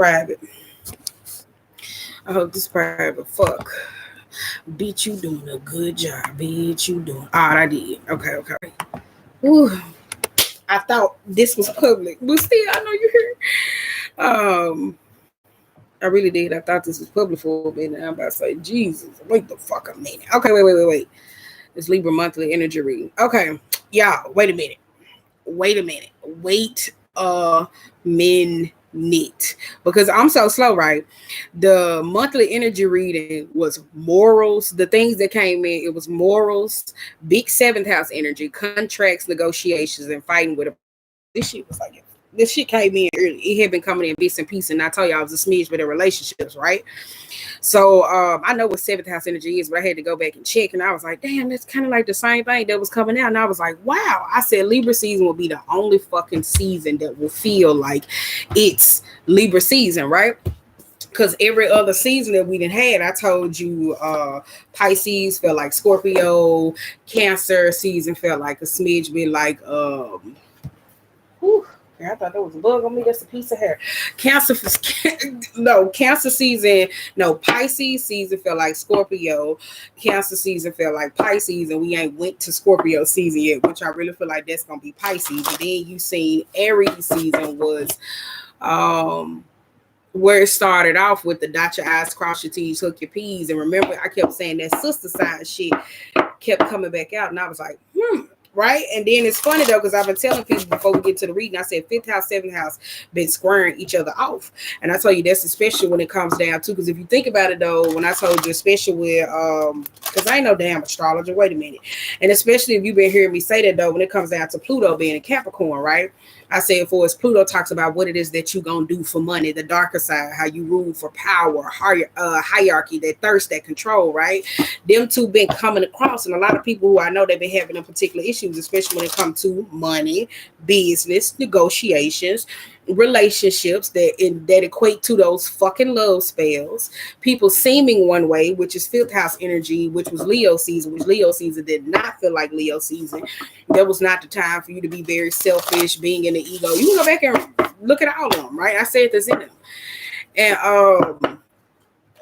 private. I hope this private. Fuck. Bitch, you doing a good job. Bitch, you doing. Ah, I did. Okay. Ooh, I thought this was public, but still, I know you're here. I really did. I thought this was public for a minute. I'm about to say, Jesus, wait the fuck a minute. Okay, wait. It's Libra monthly energy reading. Okay, y'all, wait a minute. Wait a minute. Wait a minute. Because I'm so slow, right? The monthly energy reading was morals. The things that came in, it was morals, big seventh house energy, contracts, negotiations, and fighting with a. This shit was like this shit came in early. It had been coming in bits and pieces, and I told y'all I was a smidge with the relationships, right? So I know what seventh house energy is, but I had to go back and check, and I was like, damn, that's kind of like the same thing that was coming out. And I was like, wow. I said Libra season will be the only fucking season that will feel like it's Libra season, right? Because every other season that we didn't had, I told you Pisces felt like Scorpio, Cancer season felt like a smidge bit like whew, I thought there was a bug on me. That's a piece of hair. Cancer season. No, Pisces season felt like Scorpio. Cancer season felt like Pisces, and we ain't went to Scorpio season yet, which I really feel like that's gonna be Pisces. And then you seen Aries season was where it started off with the dot your I's, cross your T's, hook your P's. And remember, I kept saying that sister sign shit kept coming back out, and I was like, right? And then it's funny though, because I've been telling people before we get to the reading, I said fifth house, seventh house been squaring each other off. And I tell you that's especially when it comes down to, because if you think about it though, when I told you, especially with because I ain't no damn astrologer, wait a minute. And especially if you've been hearing me say that though, when it comes down to Pluto being a Capricorn, right? I said for us, Pluto talks about what it is that you gonna do for money, the darker side, how you rule for power, hierarchy, that thirst, that control, right? Them two been coming across, and a lot of people who I know they've been having them particular issues, especially when it comes to money, business, negotiations, relationships that equate to those fucking love spells, people seeming one way, which is fifth house energy, which was Leo season, which Leo season did not feel like Leo season. That was not the time for you to be very selfish, being in the ego. You can go back and look at all of them, right? I said this in them. And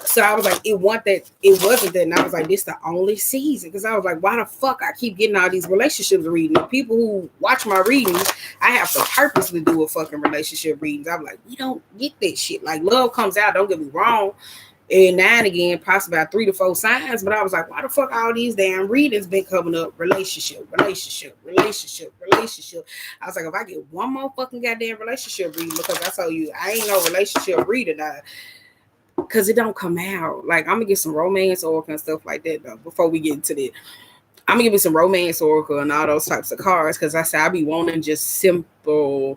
so I was like, it wasn't that. And I was like, this the only season. Because I was like, why the fuck I keep getting all these relationships readings? People who watch my readings, I have to purposely do a fucking relationship readings. I'm like, we don't get that shit. Like, love comes out, don't get me wrong. And now and again, possibly about 3 to 4 signs. But I was like, why the fuck all these damn readings been coming up? Relationship. I was like, if I get one more fucking goddamn relationship reading, because I told you, I ain't no relationship reader now. Because it don't come out. Like, I'm gonna get some romance oracle and stuff like that though. Before we get into that, I'm gonna give you some romance oracle and all those types of cards. Because I said I be wanting just simple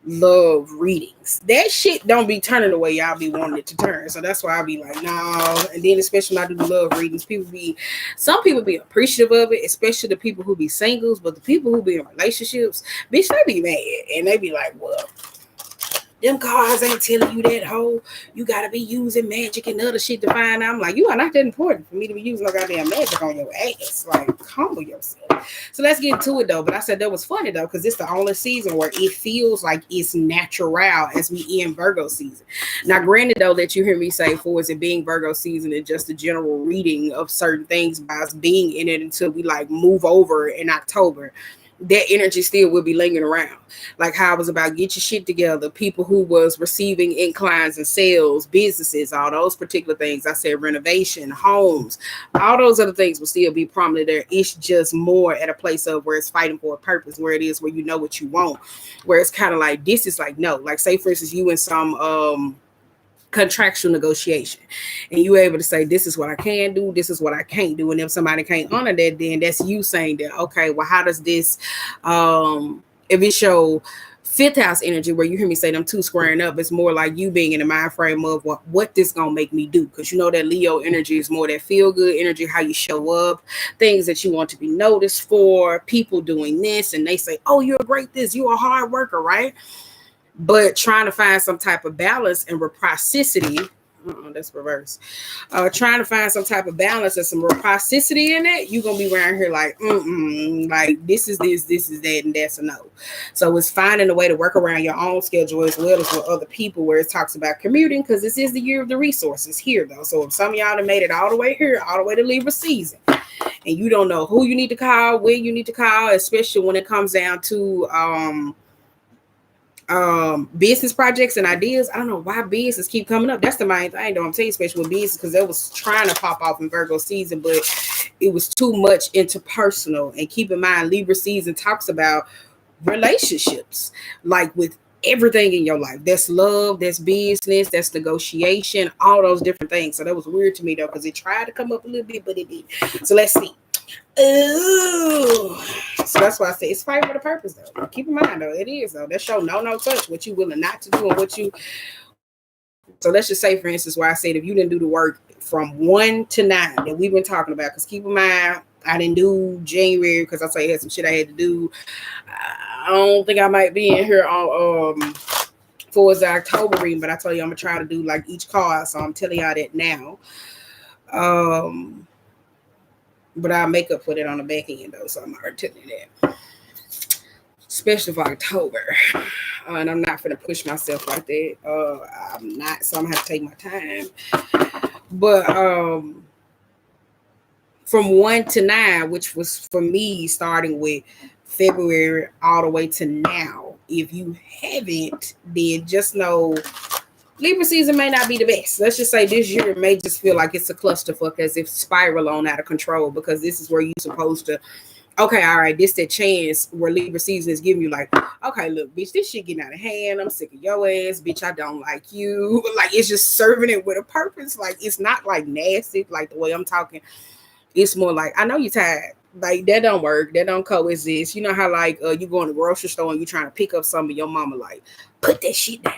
love readings. That shit don't be turning the way y'all be wanting it to turn. So that's why I be like, no. And then especially when I do the love readings, some people be appreciative of it, especially the people who be singles. But the people who be in relationships, bitch, they be mad and they be like, well, them cards ain't telling you that whole, you gotta be using magic and other shit to find out. I'm like, you are not that important for me to be using no goddamn magic on your ass. Like, humble yourself. So let's get into it though. But I said that was funny though, because it's the only season where it feels like it's natural as we in Virgo season. Now, granted though, that you hear me say for it being Virgo season and just a general reading of certain things by us being in it until we like move over in October, that energy still will be lingering around. Like how I was about get your shit together, people who was receiving inclines and sales, businesses, all those particular things. I said renovation, homes, all those other things will still be prominent there. It's just more at a place of where it's fighting for a purpose, where it is where you know what you want, where it's kind of like this is like no, like say for instance you in some contractual negotiation and you able to say this is what I can do, this is what I can't do, and if somebody can't honor that, then that's you saying that okay, well how does this if it show fifth house energy where you hear me say them two squaring up, it's more like you being in the mind frame of what this gonna make me do, because you know that Leo energy is more that feel good energy, how you show up, things that you want to be noticed for, people doing this and they say oh you're great this, you're a hard worker, right? But trying to find some type of balance and reciprocity, That's reverse. Trying to find some type of balance and some reciprocity in it. You're gonna be around here like, like this is that, and that's a no. So it's finding a way to work around your own schedule as well as with other people, where it talks about commuting, because this is the year of the resources here though. So if some of y'all have made it all the way here, all the way to Libra season, and you don't know who you need to call, where you need to call, especially when it comes down to business projects and ideas. I don't know why business keep coming up. That's the main thing, don't tell you, especially with business, because it was trying to pop off in Virgo season, but it was too much interpersonal. And keep in mind, Libra season talks about relationships, like with everything in your life. That's love, that's business, that's negotiation, all those different things. So that was weird to me though, because it tried to come up a little bit, but it didn't. So let's see. Ooh. So that's why I say it's fight with a purpose though. Keep in mind though, it is though. That show no touch, what you willing not to do and what you. So let's just say, for instance, why I said if you didn't do the work from 1 to 9 that we've been talking about, because keep in mind I didn't do January because I say I had some shit I had to do. I don't think I might be in here on for the October reading, but I told you I'm gonna try to do like each card, so I'm telling y'all that now. But I'll make up for that on the back end though, so I'm already telling you that. Especially for October. And I'm not gonna push myself like that. I'm not, so I'm gonna have to take my time. But from 1 to 9, which was for me starting with February all the way to now. If you haven't, then just know Libra season may not be the best. Let's just say this year may just feel like it's a clusterfuck, as if spiral on out of control, because this is where you're supposed to, okay, all right, this that chance where Libra season is giving you like, okay, look, bitch, this shit getting out of hand. I'm sick of your ass, bitch. I don't like you. Like, it's just serving it with a purpose. Like, it's not like nasty, like the way I'm talking. It's more like, I know you're tired. Like, that don't work. That don't coexist. You know how, like, you go in the grocery store and you're trying to pick up something, your mama like, put that shit down.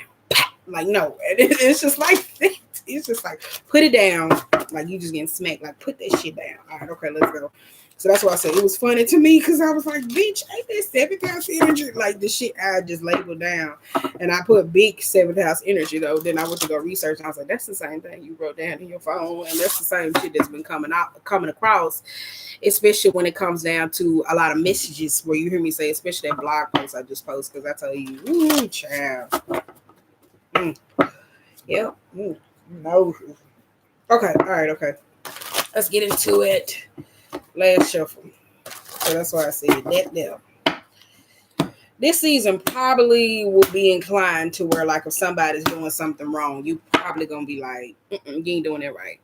Like, no. It's just like that. It's just like, put it down. Like, you just getting smacked. Like, put that shit down. All right, okay, let's go. So that's why I said it was funny to me, because I was like, bitch, ain't that 7th house energy? Like, the shit I just labeled down. And I put big 7th house energy, though. Then I went to go research, and I was like, that's the same thing you wrote down in your phone. And that's the same shit that's been coming across, especially when it comes down to a lot of messages where you hear me say, especially that blog post I just posted, because I tell you, ooh, child. Yep. No. Okay. All right. Okay. Let's get into it. Last shuffle. So that's why I said that there. This season probably will be inclined to where, like, if somebody's doing something wrong, you probably gonna be like, you ain't doing it right.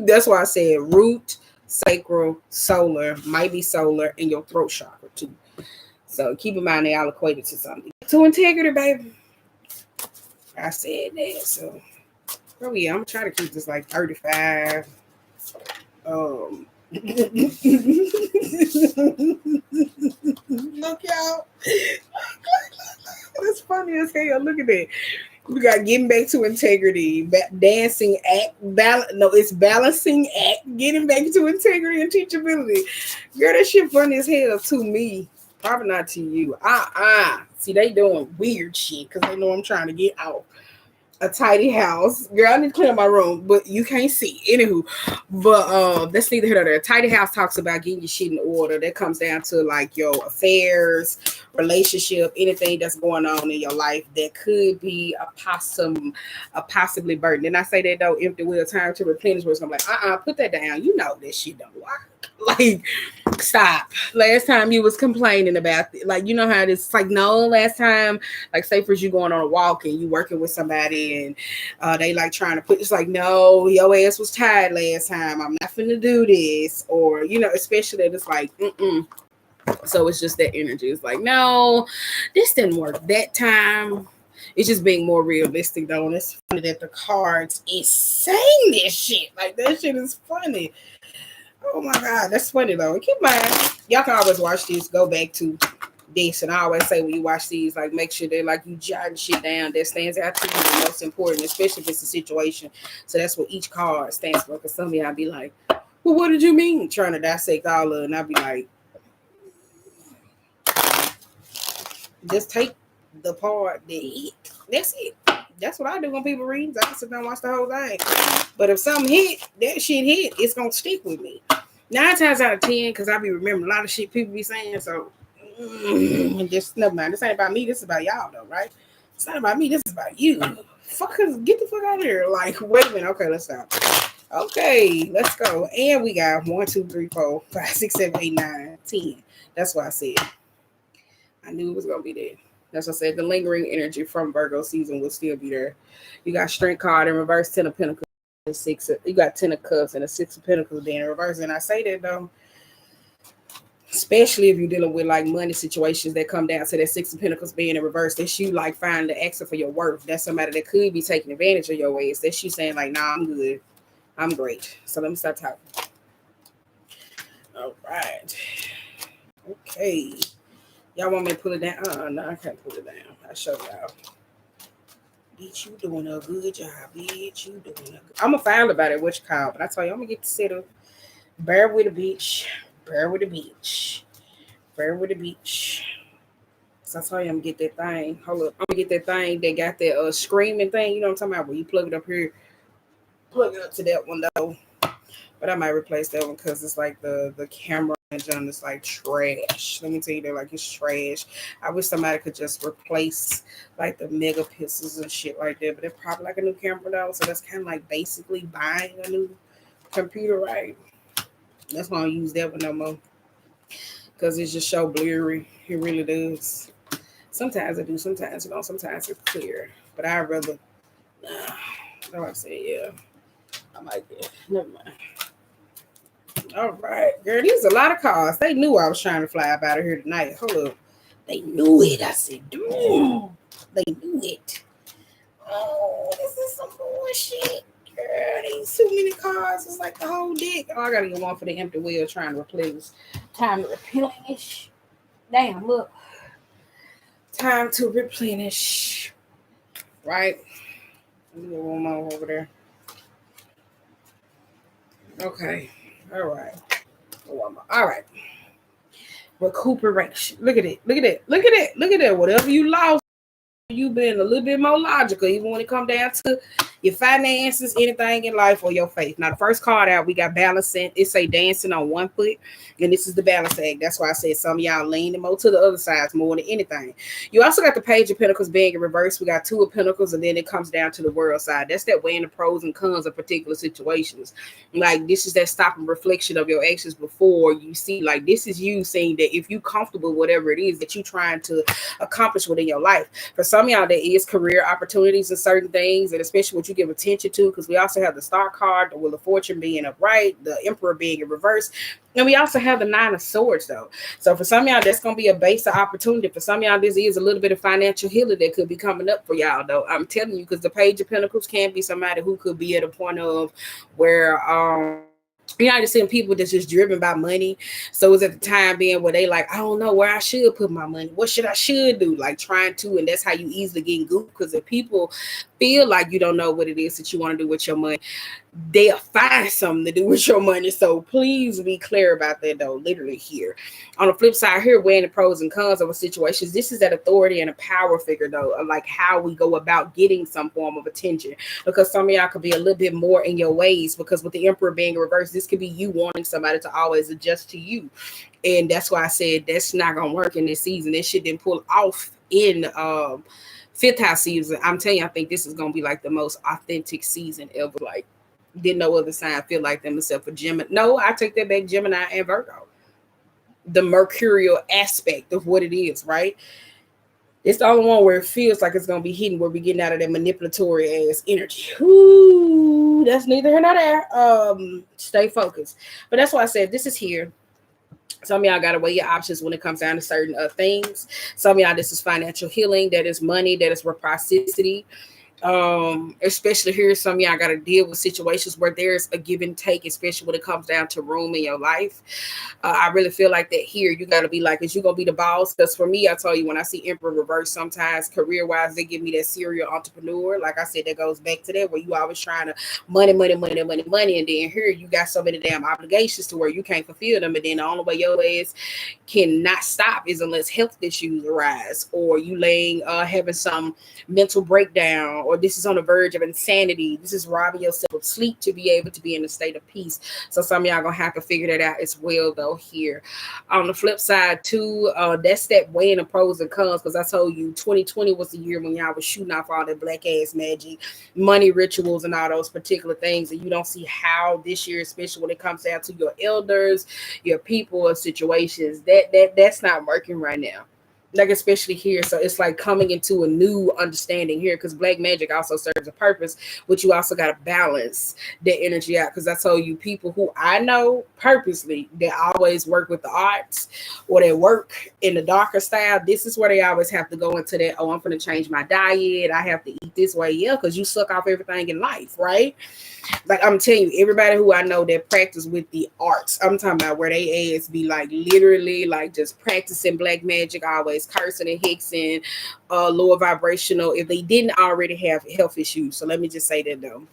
That's why I said root, sacral, solar, might be solar, and your throat chakra too. So keep in mind they all equated to something. To integrity, baby. I said that. So yeah, I'm gonna try to keep this like 35. Look, y'all. That's funny as hell. Look at that. We got getting back to integrity, dancing act, it's balancing act, getting back to integrity and teachability. Girl, that shit funny as hell to me. Probably not to you. See, they doing weird shit because they know I'm trying to get out. A tidy house. Girl, I need to clean up my room, but you can't see. Anywho, but that's neither here nor there. A tidy house talks about getting your shit in order. That comes down to like your affairs, relationship, anything that's going on in your life that could be a possibly burden. And I say that though, empty wheel, time to replenish, where I'm like, put that down. You know that shit don't work. Like, stop. Last time you was complaining about it. Like, you know how it's like, no, last time, like, say for you going on a walk and you working with somebody and they like trying to put, it's like, no, your ass was tired last time. I'm not finna do this. Or, you know, especially that it's like, So it's just that energy. It's like, no, this didn't work that time. It's just being more realistic though. And it's funny that the cards is saying this shit. Like, that shit is funny. Oh my God, that's funny though. And keep in mind, y'all can always watch these, go back to this. And I always say when you watch these, like, make sure they're like you jotting shit down that stands out to you the most important, especially if it's a situation. So that's what each card stands for. Because some of y'all be like, well, what did you mean? Trying to dissect all of it. And I'll be like, just take the part that hit. That's it. That's what I do when people read. I sit down and watch the whole thing. But if something hit, that shit hit, it's gonna stick with me. 9 times out of 10, because I be remembering a lot of shit people be saying. So just never mind. This ain't about me. This is about y'all though, right? It's not about me. This is about you. Fuckers, get the fuck out of here. Like, wait a minute. Okay, let's stop. Okay, let's go. And we got 1, 2, 3, 4, 5, 6, 7, 8, 9, 10. That's why I said I knew it was gonna be there. That's what I said. The lingering energy from Virgo season will still be there. You got Strength card in reverse, 10 of Pentacles, and six. You got 10 of Cups and a 6 of Pentacles being in reverse. And I say that though, especially if you're dealing with like money situations that come down to that 6 of Pentacles being in reverse. That's you like finding the extra for your worth. That's somebody that could be taking advantage of your ways. That's you saying like, nah, I'm good. I'm great. So let me start talking. All right. Okay. Y'all want me to pull it down? No, I can't pull it down. I show y'all. Bitch, you doing a good job. Bitch, you doing a good. I'm going to find about it, what you call, but I tell you, I'm going to get to sit up. Bear with the bitch. Bear with the bitch. Bear with the bitch. So I tell you, I'm going to get that thing. Hold up. I'm going to get that thing. They got that screaming thing. You know what I'm talking about? Where you plug it up here. Plug it up to that one, though. But I might replace that one because it's like the camera and John is like trash. Let me tell you that, like, it's trash. I wish somebody could just replace like the megapixels and shit like that. But it's probably like a new camera though. So that's kind of like basically buying a new computer, right? That's why I don't use that one no more. Because it's just so blurry. It really does. Sometimes I do, sometimes you know, sometimes it's clear. But I'd rather like I said, yeah. I like it. Never mind. All right, girl, there's a lot of cars. They knew I was trying to fly up out of here tonight. Hold up. They knew it. I said, dude. They knew it. Oh, this is some bullshit. Girl, these too many cars. It's like the whole dick. Oh, I gotta go on for the empty wheel trying to replace. Time to replenish. Damn, look. Time to replenish. Right? Let me get one more over there. Okay. All right. All right. Recuperation. Look at it. Look at it. Look at it. Look at it. Whatever you lost, you've been a little bit more logical, even when it comes down to your finances, anything in life, or your faith. Now, the first card out, we got balancing. It say dancing on one foot, and this is the balance act. That's why I said some of y'all leaning more to the other side more than anything. You also got the Page of Pentacles being in reverse. We got 2 of Pentacles, and then it comes down to the world side. That's that weighing the pros and cons of particular situations. Like, this is that stop and reflection of your actions before you see. Like, this is you saying that if you comfortable, whatever it is that you're trying to accomplish within your life. For some of y'all, there is career opportunities and certain things, and especially what you give attention to, because we also have the Star card, the Wheel of Fortune being upright, the Emperor being in reverse, and we also have the 9 of Swords, though. So for some of y'all, that's going to be a base of opportunity. For some of y'all, this is a little bit of financial healing that could be coming up for y'all, though. I'm telling you, because the Page of Pentacles can be somebody who could be at a point of where you know, I just seeing people that's just driven by money. So it's at the time being where they like, I don't know where I should put my money. What should do? Like trying to, and that's how you easily get goofed. Because if people feel like you don't know what it is that you want to do with your money, they'll find something to do with your money. So please be clear about that, though. Literally here. On the flip side, here weighing the pros and cons of a situation. This is that authority and a power figure, though, of like how we go about getting some form of attention. Because some of y'all could be a little bit more in your ways. Because with the Emperor being in reverse, this could be you wanting somebody to always adjust to you. And that's why I said that's not gonna work in this season. This shit didn't pull off in fifth house season. I'm telling you, I think this is gonna be like the most authentic season ever. Like, didn't no other sign feel like them except for Gemini. No, I take that back, Gemini and Virgo. The mercurial aspect of what it is, right? It's the only one where it feels like it's gonna be hidden, where we're getting out of that manipulatory ass energy. Ooh, that's neither here nor there. Stay focused. But that's why I said this is here. Some of y'all got to weigh your options when it comes down to certain things. Some of y'all, this is financial healing. That is money. That is reciprocity. Especially here, some of y'all got to deal with situations where there's a give and take, especially when it comes down to room in your life. I really feel like that here, you got to be like, is you gonna be the boss? Because for me, I tell you, when I see Emperor reverse, sometimes career wise, they give me that serial entrepreneur. Like I said, that goes back to that, where you always trying to money, and then here you got so many damn obligations to where you can't fulfill them, and then the only way your ass cannot stop is unless health issues arise, or you having some mental breakdown, or this is on the verge of insanity. This is robbing yourself of sleep to be able to be in a state of peace. So some of y'all gonna have to figure that out as well, though. Here, on the flip side too, that's that weighing the pros and cons. Because I told you, 2020 was the year when y'all was shooting off all that black ass magic, money rituals, and all those particular things, and you don't see how this year, especially when it comes down to your elders, your people, or situations, that's not working right now, like especially here. So it's like coming into a new understanding here, because black magic also serves a purpose, but you also got to balance that energy out. Because I told you, people who I know purposely, they always work with the arts or they work in the darker style, this is where they always have to go into that, oh, I'm going to change my diet, I have to eat this way. Yeah, because you suck off everything in life, right? Like I'm telling you, everybody who I know that practice with the arts, I'm talking about where they ass be like literally like just practicing black magic, always cursing and hexing, lower vibrational, if they didn't already have health issues. So let me just say that though,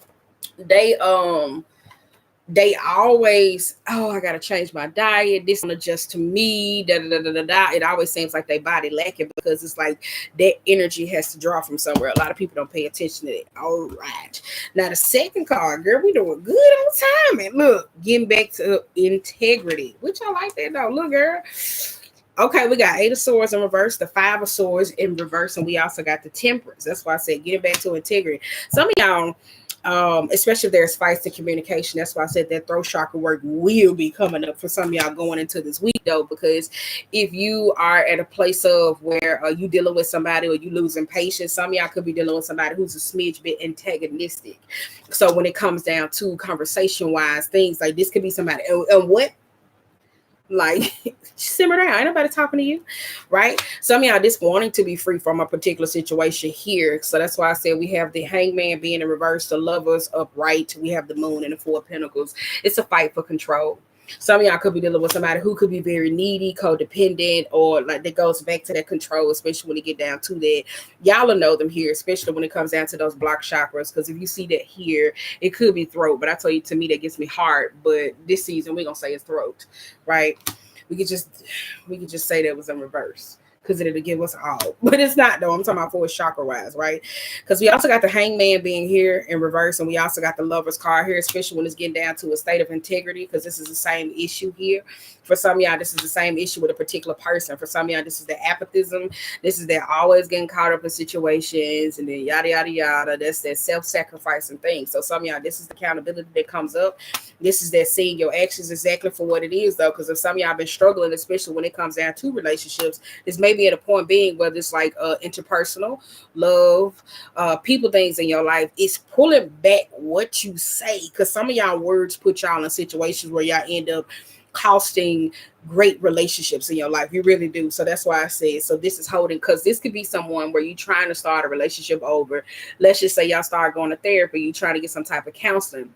they always, oh, I gotta change my diet, this not just to me, da da da da da. It always seems like their body lacking, because it's like that energy has to draw from somewhere. A lot of people don't pay attention to it. All right, now the second card, girl, we doing good on time. And look, getting back to integrity, which I like that though. Look, girl. Okay, we got 8 of Swords in reverse, the 5 of Swords in reverse, and we also got the Temperance. That's why I said getting back to integrity. Some of y'all, especially if there's fights in communication, that's why I said that throat chakra work will be coming up for some of y'all going into this week, though, because if you are at a place of where you dealing with somebody or you losing patience, some of y'all could be dealing with somebody who's a smidge bit antagonistic. So when it comes down to conversation-wise, things like this could be somebody, and what? Like, simmer down, ain't nobody talking to you, right? Some of y'all just wanting to be free from a particular situation here. So that's why I said we have the Hangman being in reverse, the Lovers upright, we have the Moon and the 4 of Pentacles. It's a fight for control. Some of y'all could be dealing with somebody who could be very needy, codependent, or like that goes back to that control, especially when you get down to that. Y'all will know them here, especially when it comes down to those block chakras. Because if you see that here, it could be throat, but I tell you, to me, that gets me heart. But this season, we're gonna say it's throat, right? We could just say that was in reverse, because it'll give us all. But it's not, though. I'm talking about for chakra-wise, right? Because we also got the Hangman being here in reverse, and we also got the Lover's card here, especially when it's getting down to a state of integrity, because this is the same issue here. For some of y'all, this is the same issue with a particular person. For some of y'all, this is the apathism. This is that always getting caught up in situations, and then yada, yada, yada. That's that self-sacrificing thing. So some of y'all, this is the accountability that comes up. This is that seeing your actions exactly for what it is, though, because if some of y'all been struggling, especially when it comes down to relationships, this may be at a point being whether it's like interpersonal, love, people things in your life, it's pulling back what you say, because some of y'all words put y'all in situations where y'all end up costing great relationships in your life. You really do. So that's why I said, so this is holding, because this could be someone where you're trying to start a relationship over. Let's just say y'all start going to therapy, you trying to get some type of counseling.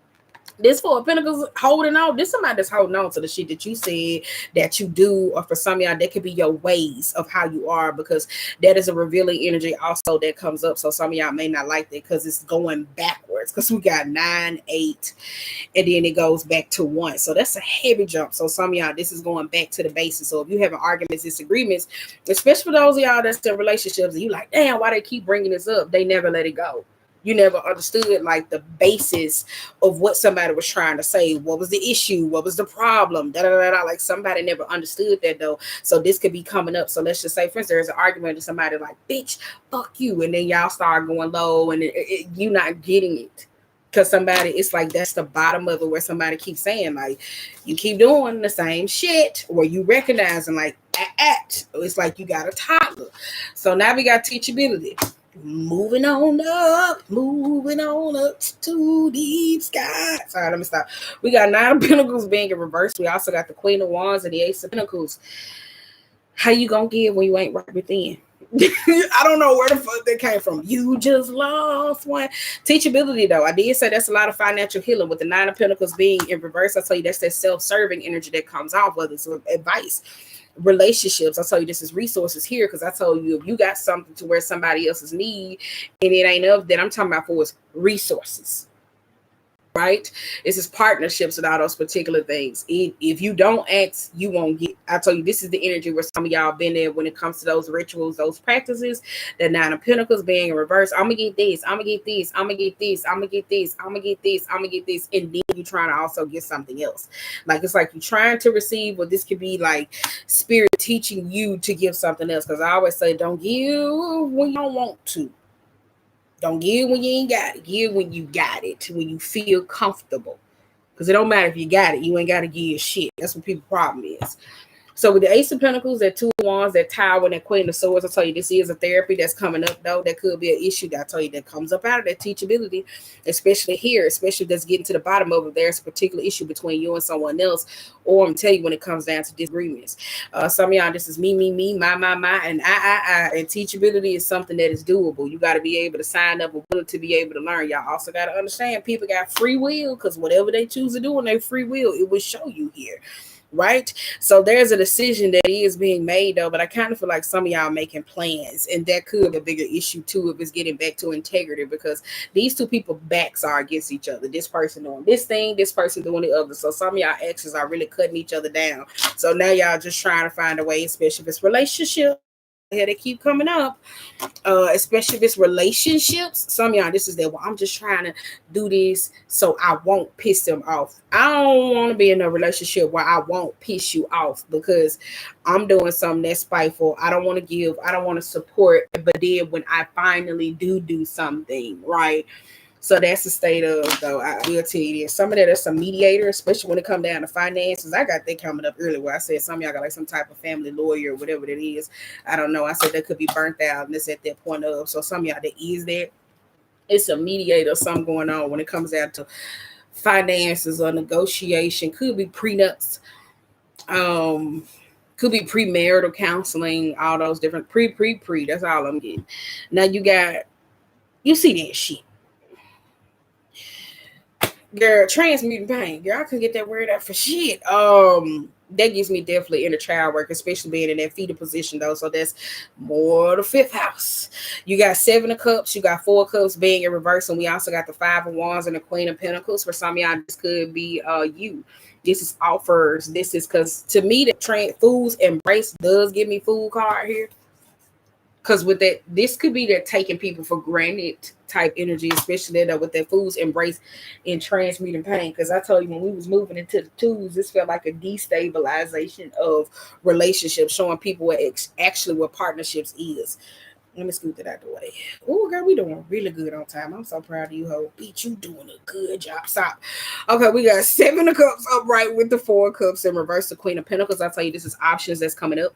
This 4 of Pentacles holding on. This somebody that's holding on to the shit that you said that you do, or for some of y'all, that could be your ways of how you are, because that is a revealing energy also that comes up. So some of y'all may not like that because it's going backwards, because we got 9, 8, and then it goes back to 1. So that's a heavy jump. So some of y'all, this is going back to the basis. So if you have arguments, disagreements, especially for those of y'all that's in relationships, and you like, damn, why they keep bringing this up? They never let it go. You never understood like the basis of what somebody was trying to say. What was the issue? What was the problem? Da, da, da, da. Like somebody never understood that, though. So this could be coming up. So let's just say, for instance, there's an argument to somebody like, bitch, fuck you. And then y'all start going low, and you not getting it. Because somebody, it's like that's the bottom of it, where somebody keeps saying, like, you keep doing the same shit, where you recognizing like, it's like you got a toddler. So now we got teachability. Moving on up to deep sky. Sorry, let me stop. We got 9 of Pentacles being in reverse. We also got the Queen of Wands and the Ace of Pentacles. How you gonna give when you ain't right within? I don't know where the fuck that came from. You just lost one. Teachability, though. I did say that's a lot of financial healing with the 9 of Pentacles being in reverse. I tell you, that's that self-serving energy that comes off, whether it's advice, relationships. I tell you, this is resources here, because I told you, if you got something to where somebody else's need and it ain't enough, then I'm talking about for is resources, right? This is partnerships and all those particular things. If you don't ask, you won't get. I told you this is the energy where some of y'all been there when it comes to those rituals, those practices. The Nine of Pentacles being in reverse. I'm gonna get this. I'm gonna get this. I'm gonna get this. I'm gonna get this. I'm gonna get this. I'm gonna get this. And then you trying to also get something else. Like it's like you're trying to receive, but this could be like spirit teaching you to give something else. Because I always say, don't give when you don't want to. Don't give when you ain't got it. Give when you got it. When you feel comfortable. Because it don't matter if you got it. You ain't got to give shit. That's what people's problem is. So with the Ace of Pentacles, that Two of Wands, that Tower, and that Queen of Swords, I tell you, this is a therapy that's coming up, though. That could be an issue that I tell you that comes up out of that teachability, especially here, especially that's getting to the bottom of it. There's a particular issue between you and someone else, or I'm telling you when it comes down to disagreements. Some of y'all, this is me, my, and I. And teachability is something that is doable. You got to be able to sign up and willing to be able to learn. Y'all also got to understand people got free will, because whatever they choose to do in their free will, it will show you here. Right? So there's a decision that is being made, though, but I kind of feel like some of y'all making plans, and that could be a bigger issue too if it's getting back to integrity, because these two people backs are against each other. This person doing this thing, this person doing the other. So some of y'all exes are really cutting each other down. So now y'all just trying to find a way, especially if it's relationship. Here they keep coming up, especially if it's relationships. Some of y'all, this is that, well, I'm just trying to do this so I won't piss them off. I don't want to be in a relationship where I won't piss you off because I'm doing something that's spiteful. I don't want to give, I don't want to support, but then when I finally do something, right? So that's the state of, though, I will tell you this. Some of that is some mediator, especially when it comes down to finances. I got that coming up earlier where I said some of y'all got like some type of family lawyer or whatever that is. I don't know. I said that could be burnt out and it's at that point of. So some of y'all that is that. It's a mediator or something going on when it comes down to finances or negotiation. Could be prenups. Could be premarital counseling, all those different pre. That's all I'm getting. Now you see that shit. Girl, transmuting pain. Girl, I couldn't get that word out for shit. That gives me definitely inner child work, especially being in that fetal position, though. So that's more the fifth house. You got Seven of Cups, you got Four of Cups being in reverse, and we also got the Five of Wands and the Queen of Pentacles. For some of y'all, this could be you. This is offers. This is because to me, the Fool's Embrace does give me fool card here. Because with that, this could be that taking people for granted type energy, especially that with that Fool's Embrace in transmuting pain. Because I told you when we was moving into the twos, this felt like a destabilization of relationships, showing people what actually what partnerships is. Let me scoot that out the way. Oh, girl, we doing really good on time. I'm so proud of you, ho. Beat, you doing a good job. Stop. Okay, we got Seven of Cups upright with the Four of Cups in reverse, the Queen of Pentacles. I tell you, this is options that's coming up.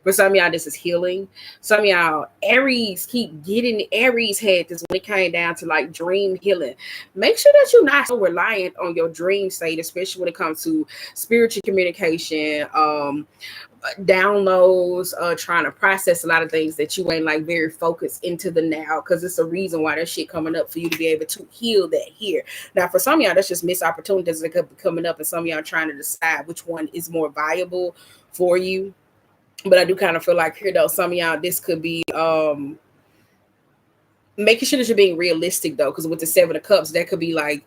For some of y'all, this is healing. Some of y'all, Aries, keep getting Aries had this when it came down to like dream healing. Make sure that you're not so reliant on your dream state, especially when it comes to spiritual communication, downloads, trying to process a lot of things that you ain't like very focused into the now, because it's a reason why that shit coming up for you to be able to heal that here. Now, for some of y'all, that's just missed opportunities that could be coming up, and some of y'all trying to decide which one is more viable for you. But I do kind of feel like here, though, some of y'all, this could be making sure that you're being realistic, though, because with the Seven of Cups, that could be like,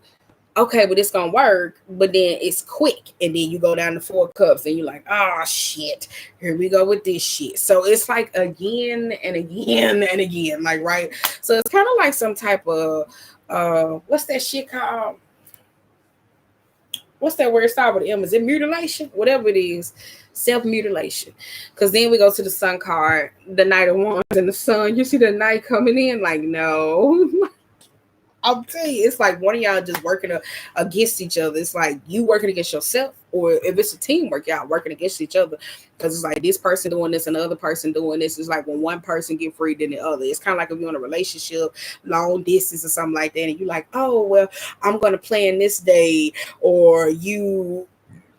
okay, well, it's going to work, but then it's quick. And then you go down to Four Cups and you're like, oh, shit, here we go with this shit. So it's like again and again and again, like, right? So it's kind of like some type of, what's that shit called? What's that word? It starts with M. Is it mutilation? Whatever it is. Self-mutilation. Because then we go to the Sun card, the Knight of Wands and the Sun. You see the Knight coming in like, no. I'll tell you, it's like one of y'all just working against each other. It's like you working against yourself, or if it's a teamwork, y'all working against each other. Because it's like this person doing this and the other person doing this. It's like when one person get free, then the other. It's kind of like if you're in a relationship, long distance or something like that, and you're like, oh, well, I'm going to plan this day, or you...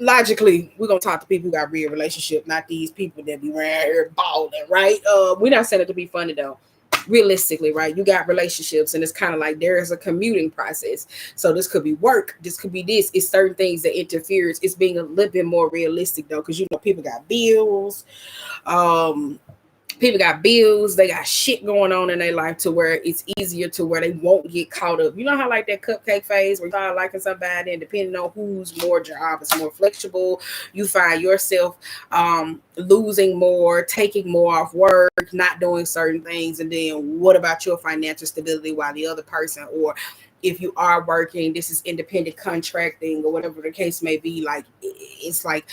Logically, we're gonna talk to people who got real relationship, not these people that be around here balling, right? We're not saying it to be funny though. Realistically, right? You got relationships, and it's kind of like there is a commuting process. So this could be work, this could be this. It's certain things that interferes. It's being a little bit more realistic though, because you know people got bills. People got bills, they got shit going on in their life to where it's easier to where they won't get caught up. You know how like that cupcake phase where you start liking somebody and depending on who's more job is more flexible, you find yourself losing more, taking more off work, not doing certain things, and then what about your financial stability while the other person, or if you are working, this is independent contracting or whatever the case may be, like it's like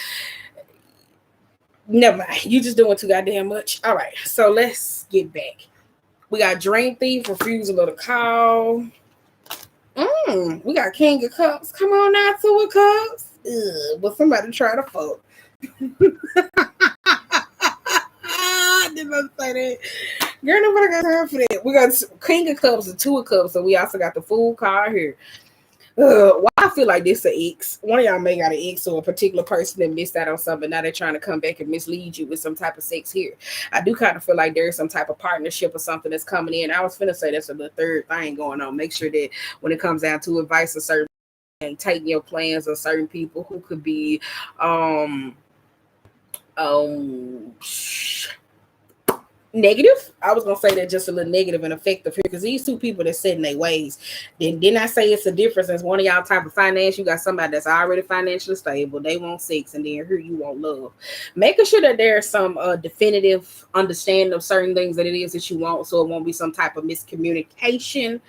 never mind. You just doing too goddamn much. All right, so let's get back. We got Dream Thief, Refusal to Call. We got King of Cups. Come on now, Two of Cups. But somebody try to fuck. I didn't want to say that. Girl, nobody got time for that. We got King of Cups and Two of Cups, so we also got the Fool card here. Why I feel like this an ex. One of y'all may got an ex or a particular person that missed out on something. Now they're trying to come back and mislead you with some type of sex here. I do kind of feel like there's some type of partnership or something that's coming in. I was finna say that's the third thing going on. Make sure that when it comes down to advice or certain and taking your plans of certain people who could be negative. I was gonna say that just a little negative and effective here because these two people that set in their ways. Then didn't I say it's a difference as one of y'all type of finance? You got somebody that's already financially stable. They want sex, and then here you want love. Making sure that there's some definitive understanding of certain things that it is that you want, so it won't be some type of miscommunication.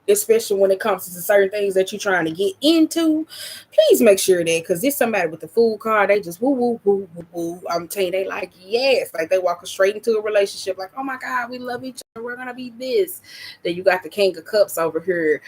Especially when it comes to certain things that you're trying to get into, please make sure that because there's somebody with the Fool card, they just woo woo woo woo woo. I'm telling you, they like yes, like they walking straight into a relationship, like oh my god, we love each other, we're gonna be this. Then you got the King of Cups over here,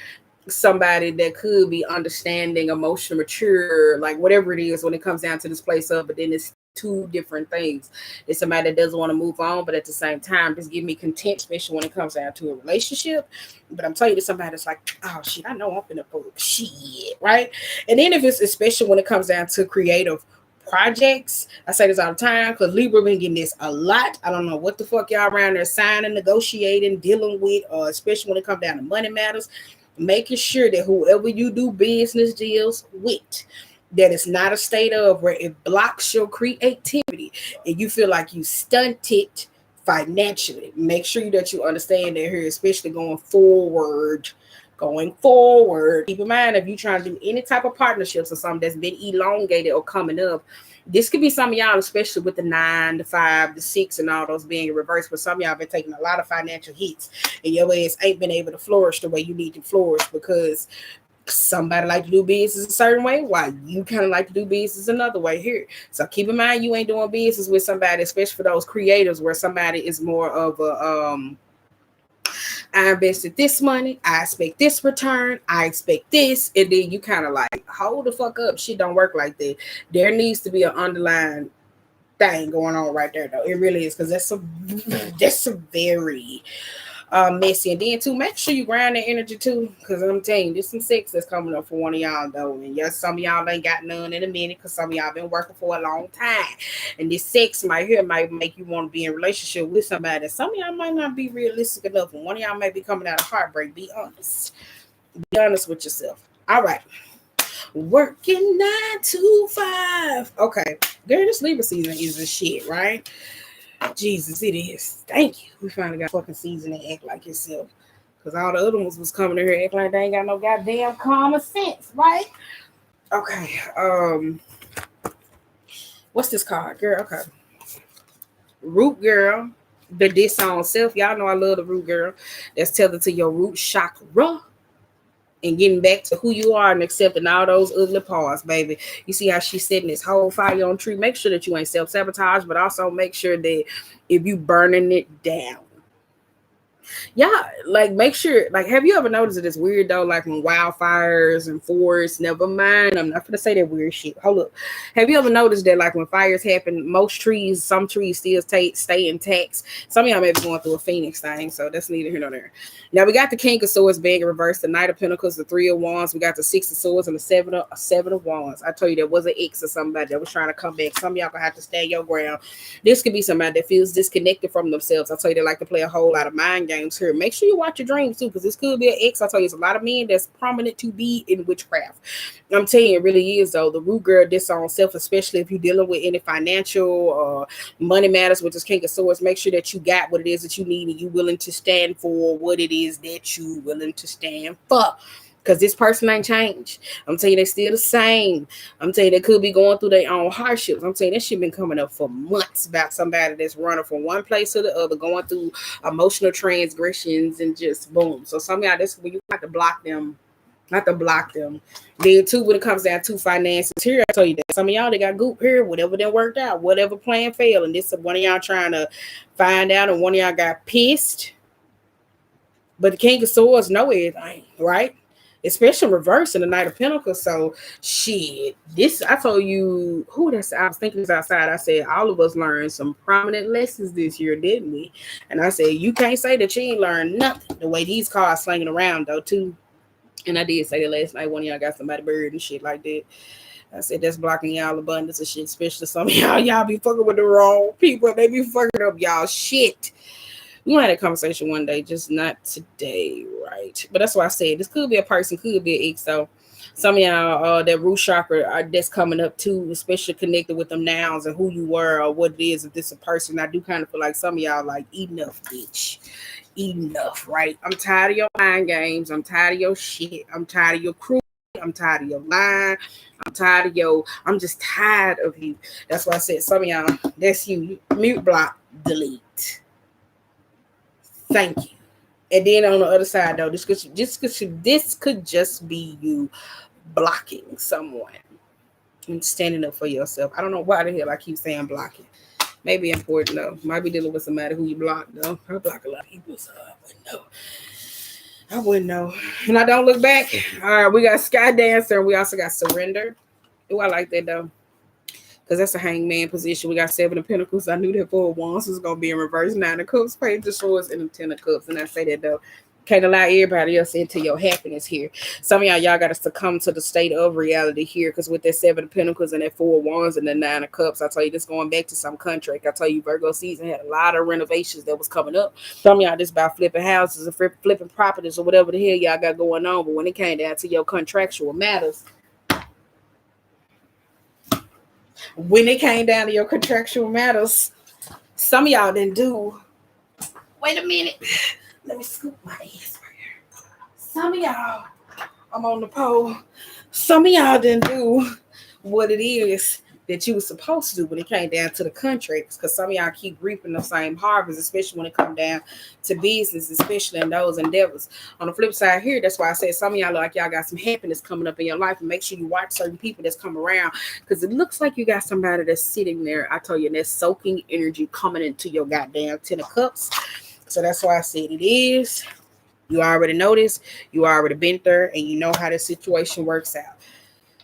somebody that could be understanding, emotional, mature, like whatever it is when it comes down to this place of, but then it's two different things. It's somebody that doesn't want to move on, but at the same time, just give me content, especially when it comes down to a relationship. But I'm telling you, somebody that's like, oh shit, I know I'm finna fuck shit, right? And then if it's especially when it comes down to creative projects, I say this all the time because Libra been getting this a lot. I don't know what the fuck y'all around there signing, negotiating, dealing with, especially when it comes down to money matters. Making sure that whoever you do business deals with, that it's not a state of where it blocks your creativity and you feel like you stunted financially. Make sure that you understand that here, especially going forward. Keep in mind, if you're trying to do any type of partnerships or something that's been elongated or coming up, this could be some of y'all, especially with the 9, the 5, the 6, and all those being reversed. But some of y'all been taking a lot of financial hits, and your ass ain't been able to flourish the way you need to flourish because somebody like to do business a certain way while you kind of like to do business another way here. So keep in mind you ain't doing business with somebody, especially for those creators, where somebody is more of a I invested this money, I expect this return, I expect this, and then you kind of like hold the fuck up. Shit don't work like that. There needs to be an underlying thing going on right there, though. It really is, because that's a very messy. And then too, make sure you ground that energy too, because I'm telling you, there's some sex that's coming up for one of y'all though. And yes, some of y'all ain't got none in a minute because some of y'all been working for a long time. And this sex might make you want to be in a relationship with somebody. Some of y'all might not be realistic enough, and one of y'all may be coming out of heartbreak. Be honest. Be honest with yourself. All right. Working 9 to 5. Okay. Girl, this Libra season is a shit, right? Jesus, it is. Thank you. We finally got fucking season to act like yourself. Because all the other ones was coming to here acting like they ain't got no goddamn common sense, right? Okay. What's this card, girl? Okay. Root girl. The disowned self. Y'all know I love the root girl. That's tethered to your root chakra. And getting back to who you are and accepting all those ugly parts, baby. You see how she's setting this whole fire on tree. Make sure that you ain't self-sabotage, but also make sure that if you burning it down. Yeah, like make sure, like, have you ever noticed that it's weird though? Like when wildfires and forests, never mind. I'm not gonna say that weird shit. Hold up. Have you ever noticed that like when fires happen, some trees still stay intact? Some of y'all may be going through a phoenix thing, so that's neither here nor there. Now we got the King of Swords being reversed, the Knight of Pentacles, the Three of Wands, we got the Six of Swords and the Seven of Wands. I told you there was an ex or somebody that was trying to come back. Some of y'all gonna have to stand your ground. This could be somebody that feels disconnected from themselves. I tell you they like to play a whole lot of mind games games here. Make sure you watch your dreams too, because this could be an ex. I tell you, it's a lot of men that's prominent to be in witchcraft. I'm telling you, it really is though. The root girl this on self, especially if you're dealing with any financial or money matters with this King of Swords. Make sure that you got what it is that you need and you willing to stand for what it is that you willing to stand for. Because this person ain't changed. I'm telling you, they're still the same. I'm telling you, they could be going through their own hardships. I'm telling you, that shit been coming up for months about somebody that's running from one place to the other, going through emotional transgressions and just boom. So some of y'all, that's when you have to block them. Not to block them. Then too, when it comes down to finances, here I tell you that some of y'all they got goop here, whatever didn't work out, whatever plan failed, and this is one of y'all trying to find out, and one of y'all got pissed. But the King of Swords know everything, right? Especially reversing the Knight of Pentacles. So shit, this I told you who that's. I was thinking this outside. I said all of us learned some prominent lessons this year, didn't we? And I said you can't say that you ain't learned nothing. The way these cards slinging around though too. And I did say that last night. One of y'all got somebody buried and shit like that. I said that's blocking y'all abundance of shit, especially some of y'all be fucking with the wrong people. They be fucking up y'all shit. We had a conversation one day, just not today, right? But that's why I said this could be a person, could be an ex. So some of y'all, that root chakra that's coming up too, especially connected with them nouns and who you were or what it is. If this is a person, I do kind of feel like some of y'all like enough, bitch. Enough, right? I'm tired of your mind games. I'm tired of your shit. I'm tired of your crew. I'm tired of your line. I'm tired of your. I'm just tired of you. That's why I said some of y'all. That's you. Mute, block, delete. Thank you. And then on the other side, though, this could just be you blocking someone and standing up for yourself. I don't know why the hell I keep saying blocking. Maybe important though. Might be dealing with somebody who you block though. I block a lot of people, so I wouldn't know. I wouldn't know. And I don't look back. All right, we got Sky Dancer and we also got Surrender. Oh, I like that though. Because that's a hangman position. We got 7 of Pentacles. I knew that 4 of Wands was going to be in reverse. 9 of Cups, Page of Swords, and the 10 of Cups. And I say that though. Can't allow everybody else into your happiness here. Some of y'all got to succumb to the state of reality here. Because with that 7 of Pentacles and that 4 of Wands and the 9 of Cups, I tell you, this going back to some contract. I tell you, Virgo season had a lot of renovations that was coming up. Some of y'all just about flipping houses and flipping properties or whatever the hell y'all got going on. But when it came down to your contractual matters, some of y'all didn't do. Wait a minute. Let me scoop my ass right here. Some of y'all, I'm on the pole. Some of y'all didn't do what it is that you were supposed to do when it came down to the contracts, because some of y'all keep reaping the same harvest, especially when it comes down to business, especially in those endeavors. On the flip side here, that's why I said some of y'all look like y'all got some happiness coming up in your life, and make sure you watch certain people that's come around, because it looks like you got somebody that's sitting there, I tell you, that's soaking energy coming into your goddamn 10 of Cups. So that's why I said it is. You already know this. You already been there, and you know how the situation works out.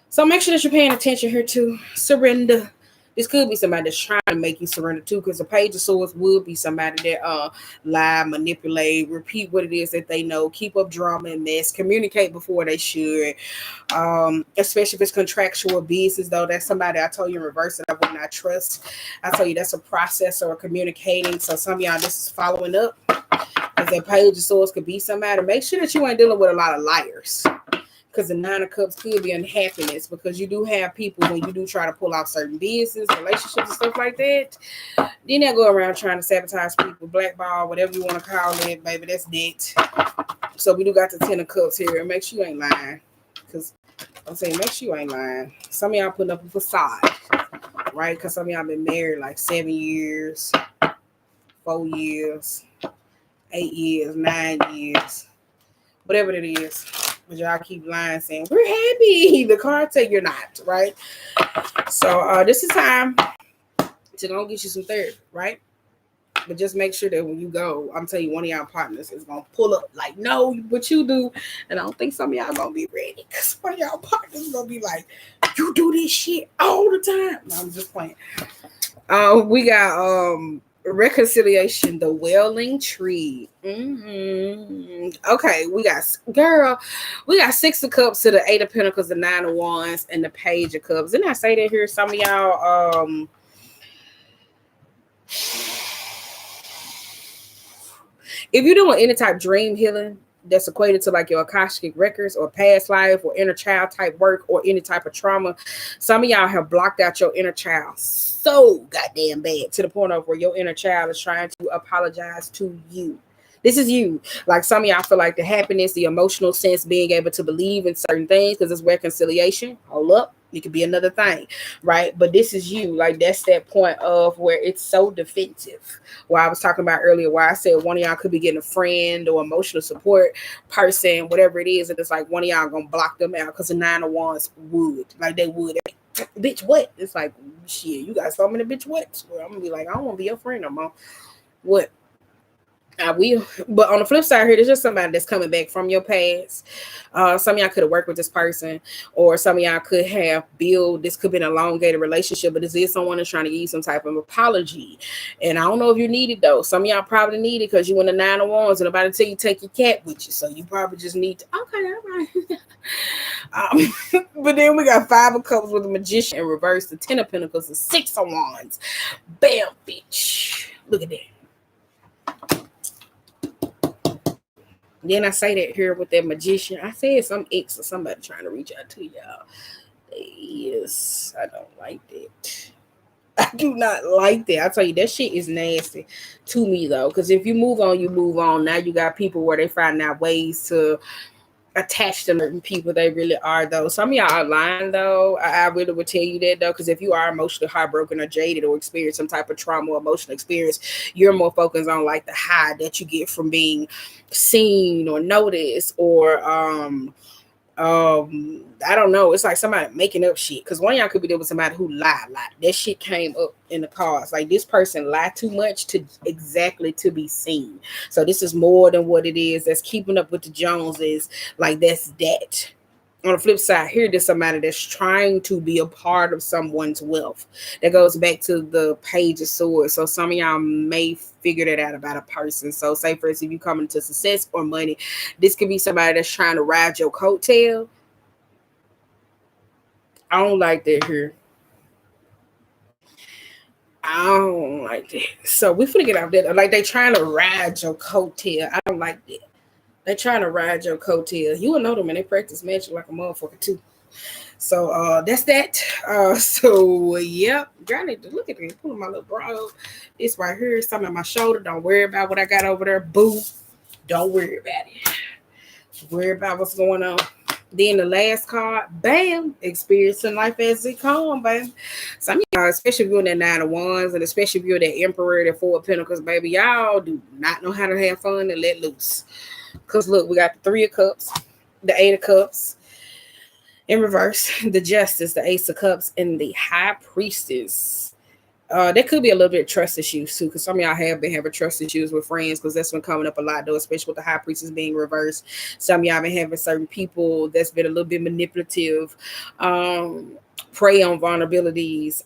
So make sure that you're paying attention here too. Surrender. This could be somebody that's trying to make you surrender too, because the Page of Swords would be somebody that lie, manipulate, repeat what it is that they know, keep up drama and mess, communicate before they should. Especially if it's contractual business, though, that's somebody I told you in reverse that I would not trust. I tell you that's a processor or communicating. So some of y'all, this is following up. Because that Page of Swords could be somebody. Make sure that you ain't dealing with a lot of liars. Because the 9 of Cups could be unhappiness, because you do have people when you do try to pull off certain business, relationships, and stuff like that. Then they go around trying to sabotage people, blackball, whatever you want to call it, baby. That's that. So we do got the 10 of Cups here. And make sure you ain't lying. Because I'm saying, make sure you ain't lying. Some of y'all putting up a facade, right? Because some of y'all been married like 7 years, 4 years, 8 years, 9 years, whatever it is. But y'all keep lying, saying we're happy. The card say you're not, right? So this is time to go get you some therapy, right? But just make sure that when you go, I'm telling you, one of y'all partners is gonna pull up like, no, what you do. And I don't think some of y'all gonna be ready, because one of y'all partners is gonna be like, you do this shit all the time. No, I'm just playing. We got reconciliation, the Wailing Tree. Okay, we got 6 of Cups to the 8 of Pentacles, the 9 of Wands, and the Page of Cups. Didn't I say that here? Some of y'all If you're doing any type of dream healing that's equated to like your Akashic records or past life or inner child type work or any type of trauma, some of y'all have blocked out your inner child so goddamn bad to the point of where your inner child is trying to apologize to you. This is you. Like some of y'all feel like the happiness, the emotional sense, being able to believe in certain things because it's reconciliation. Hold up. It could be another thing, right? But this is you. Like that's that point of where it's so defensive. Where I was talking about earlier, where I said one of y'all could be getting a friend or emotional support person, whatever it is, and it's like one of y'all gonna block them out because the 9 of Wands would. Like they would. Bitch, what? It's like, shit, you got so many bitch whats. Where I'm gonna be like, I don't want to be your friend no more. What? I will. But on the flip side here, there's just somebody that's coming back from your past. Some of y'all could have worked with this person, or some of y'all could have built, this could have been an elongated relationship, but this is someone that's trying to give you some type of apology. And I don't know if you need it though. Some of y'all probably need it because you in the 9 of Wands and about to tell you take your cat with you. So you probably just need to, okay, all right. But then we got 5 of Cups with the Magician in reverse, the 10 of Pentacles, the 6 of Wands. Bam, bitch. Look at that. Then I say that here with that Magician. I said some ex or somebody trying to reach out to y'all. Yes, I don't like that. I do not like that. I tell you, that shit is nasty to me though. Because if you move on, you move on. Now you got people where they find out ways to attach to certain people they really are though. Some of y'all are lying though. I really would tell you that though, because if you are emotionally heartbroken or jaded or experience some type of trauma or emotional experience, you're more focused on like the high that you get from being seen or noticed or I don't know. It's like somebody making up shit. Because one of y'all could be there with somebody who lied. That shit came up in the cards. Like this person lied too much to exactly to be seen. So this is more than what it is. That's keeping up with the Joneses. Like that's that. On the flip side, here there's somebody that's trying to be a part of someone's wealth. That goes back to the Page of Swords. So some of y'all may figure that out about a person. So say for instance, if you come into success or money, this could be somebody that's trying to ride your coattail. I don't like that here. I don't like that. So we finna get out there. Like they trying to ride your coattail. I don't like that. They trying to ride your coattail. You will know them and they practice magic like a motherfucker too. So that's that. So yeah, I need to look at it. Put my little bra up. This right here is something on my shoulder. Don't worry about what I got over there. Boo. Don't worry about it. Worry about what's going on. Then the last card, bam, experiencing life as it comes, baby. Some of y'all, especially if you're in that 9 of Wands, and especially if you're that Emperor, that 4 of Pentacles, baby, y'all do not know how to have fun and let loose. Because look, we got the 3 of Cups, the 8 of Cups in reverse, the Justice, the Ace of Cups, and the High Priestess. There could be a little bit of trust issues too, because some of y'all have been having trust issues with friends, because that's been coming up a lot though, especially with the High Priestess being reversed. Some of y'all been having certain people that's been a little bit manipulative, prey on vulnerabilities.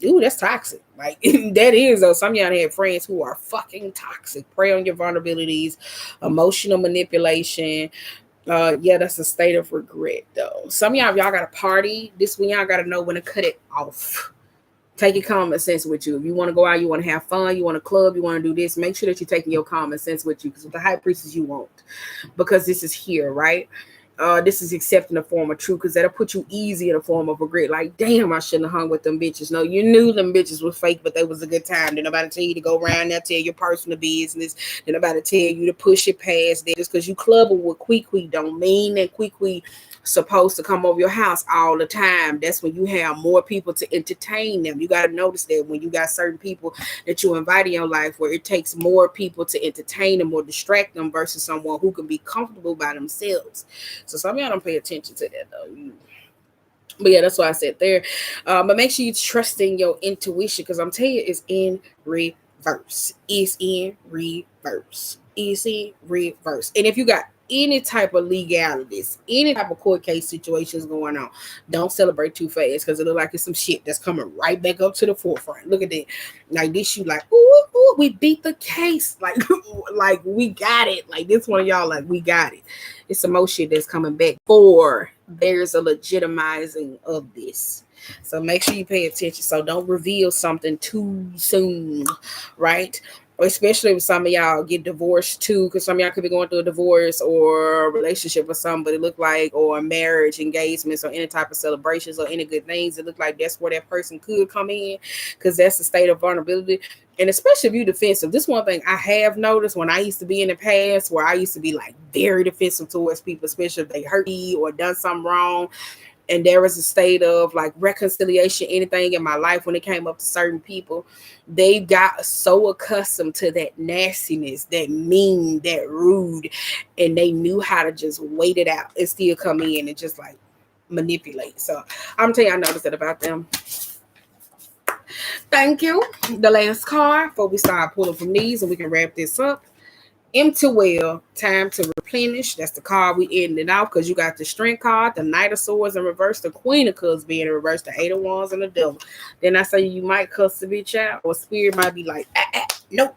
Ooh, that's toxic. Like that is though. Some of y'all have friends who are fucking toxic, prey on your vulnerabilities, emotional manipulation. Yeah, that's a state of regret though. Some of y'all, if y'all got a party, this when y'all got to know when to cut it off. Take your common sense with you. If you want to go out, you want to have fun, you want to club, you want to do this, make sure that you're taking your common sense with you. Because with the High Priestess, you won't. Because this is here, right? This is accepting the form of truth, because that'll put you easy in a form of regret. Like, damn, I shouldn't have hung with them bitches. No, you knew them bitches were fake, but they was a good time. Then nobody tell you to go around there, tell your personal business. Then nobody tell you to push it past that. Just because you clubbing with Quee don't mean that Quee supposed to come over your house all the time. That's when you have more people to entertain them. You got to notice that when you got certain people that you invite in your life, where it takes more people to entertain them or distract them versus someone who can be comfortable by themselves. So some of y'all don't pay attention to that though. But yeah, that's why I said there. But make sure you trust in your intuition, because I'm telling you, it's in reverse. It's in reverse. It's in reverse. And if you got any type of legalities, any type of court case situations going on, don't celebrate too fast, because it look like it's some shit that's coming right back up to the forefront. Look at that. Like this, you like, ooh, we beat the case. Like, like we got it. Like this one of y'all, like we got it. It's some more shit that's coming back, for there's a legitimizing of this. So make sure you pay attention. So don't reveal something too soon, right? especially if some of y'all get divorced too, because some of y'all could be going through a divorce or a relationship with somebody, look like, or a marriage, engagements, or any type of celebrations or any good things. It look like that's where that person could come in, because that's the state of vulnerability. And especially if you're defensive, this one thing I have noticed when I used to be in the past, where I used to be like very defensive towards people, especially if they hurt me or done something wrong, and there was a state of like reconciliation, anything in my life when it came up to certain people, they got so accustomed to that nastiness, that mean, that rude, and they knew how to just wait it out and still come in and just like manipulate. So I'm telling you, I noticed that about them. Thank you. The last card before we start pulling from these and we can wrap this up. Empty well, time to replenish. That's the card we ended out, because you got the Strength card, the Knight of Swords in reverse, the Queen of Cups being in reverse, the Eight of Wands, and the Devil. Then I say you might cuss the bitch out, or Spirit might be like, nope.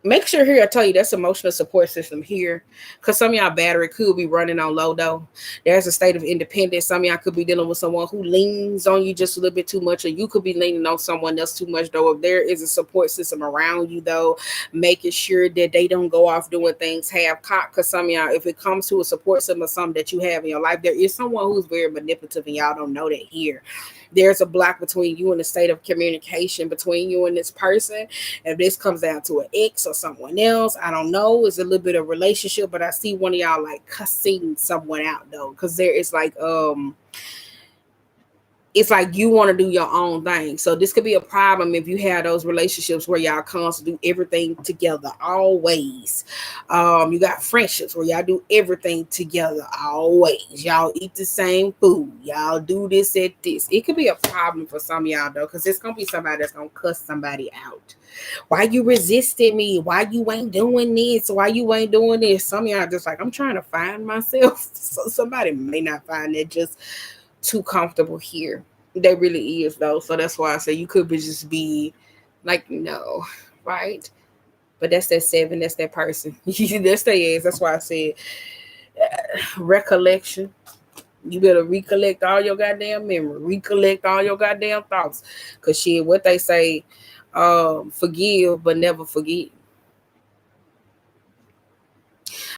Make sure here I tell you that's emotional support system here, because some of y'all battery could be running on low though. There's a state of independence. Some of y'all could be dealing with someone who leans on you just a little bit too much, or you could be leaning on someone else too much though. If there is a support system around you though, making sure that they don't go off doing things half cocked, because some of y'all, if it comes to a support system or something that you have in your life, there is someone who's very manipulative and y'all don't know that here. There's a block between you and the state of communication between you and this person. If this comes down to an ex or someone else, I don't know. It's a little bit of relationship, but I see one of y'all like cussing someone out though, because there is like it's like you want to do your own thing. So this could be a problem if you have those relationships where y'all constantly do everything together always. You got friendships where y'all do everything together always. Y'all eat the same food. Y'all do this at this. It could be a problem for some of y'all though, because it's gonna be somebody that's gonna cuss somebody out. Why you resisted me? Why you ain't doing this? Why you ain't doing this? Some of y'all just like, I'm trying to find myself. So somebody may not find that just too comfortable here. They really is though. So that's why I say you could be just be like, no, right? But that's that seven, that's that person. That's their ass. That's why I said recollection. You better recollect all your goddamn memory, recollect all your goddamn thoughts. Cause shit, what they say, forgive but never forget.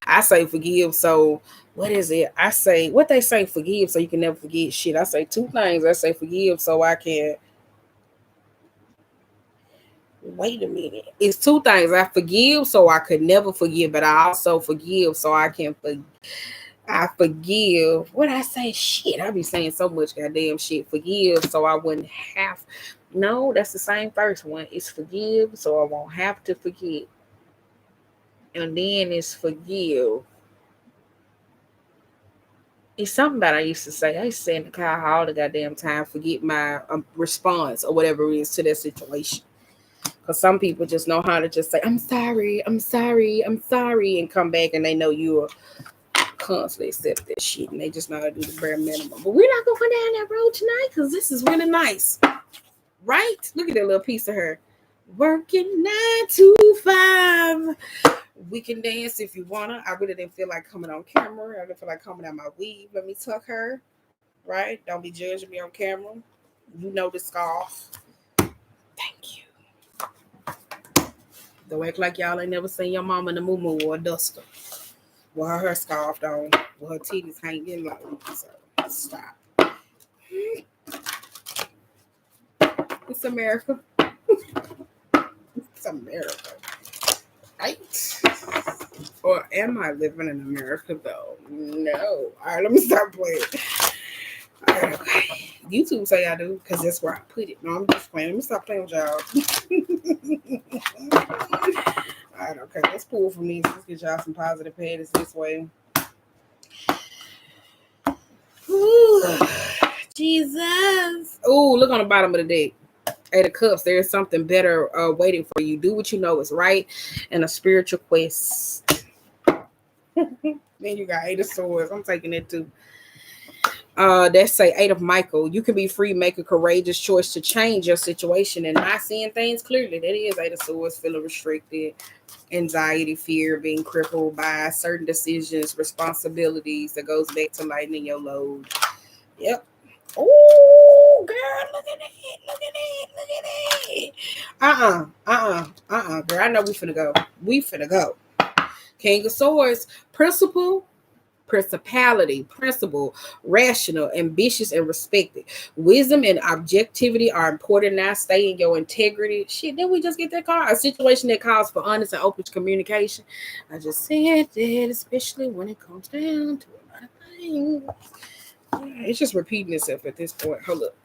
I say forgive, so what is it? I say what they say, forgive so you can never forget. Shit, I say two things. I say forgive so I can wait a minute. It's two things. I forgive so I could never forget, but I also forgive so I can I forgive. What I say? Shit, I be saying so much goddamn shit. Forgive so I wouldn't have. No, that's the same first one. It's forgive so I won't have to forget. And then it's forgive. It's something that I used to say. I used to say in the car all the goddamn time, forget my response or whatever it is to that situation. Because some people just know how to just say, I'm sorry, I'm sorry, I'm sorry, and come back and they know you are constantly accept that shit and they just know how to do the bare minimum. But we're not going to go down that road tonight because this is really nice. Right? Look at that little piece of her. Working 9 to 5. We can dance if you wanna. I really didn't feel like coming on camera. I didn't feel like coming out my weave. Let me tuck her. Right? Don't be judging me on camera. You know the scarf. Thank you. Don't act like y'all ain't never seen your mama in the moo or a duster. With her scarf on. With her titties hanging low. So stop. It's America. It's America. Right? Or am I living in America though? No. All right, let me stop playing. All right, okay. YouTube say I do because that's where I put it. No, I'm just playing. Let me stop playing with y'all. All right, okay. Let's pull from these. Let's get y'all some positive patties this way. Ooh, Jesus. Ooh, look on the bottom of the deck. Eight of Cups, there's something better waiting for you. Do what you know is right and a spiritual quest. Then you got Eight of Swords. I'm taking it too. Let's say Eight of Michael. You can be free, make a courageous choice to change your situation and not seeing things clearly. That is Eight of Swords, feeling restricted, anxiety, fear, being crippled by certain decisions, responsibilities. That goes back to lightening your load. Yep. Ooh, girl, look at that. Look at that. Look at that. Girl, I know we finna go. We finna go. King of Swords, principality, principle, rational, ambitious, and respected. Wisdom and objectivity are important now. Stay in your integrity. Shit, didn't we just get that card? A situation that calls for honest and open communication. I just said that, especially when it comes down to a lot of things. It's just repeating itself at this point. Hold up.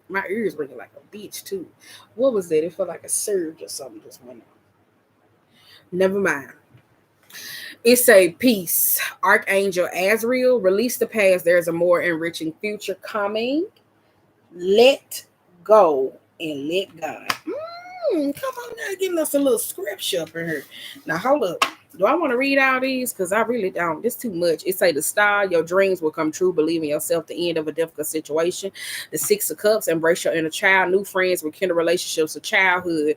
My ears ringing like a bitch, too. What was that? It felt like a surge or something just went on. Never mind. It's a peace. Archangel Azrael, release the past. There's a more enriching future coming. Let go and let God. Come on now, getting us a little scripture up in here. Now, hold up. Do I want to read all these? Because I really don't. It's too much. It say the star, your dreams will come true. Believe in yourself, the end of a difficult situation. The Six of Cups, embrace your inner child. New friends, rekindle relationships of childhood.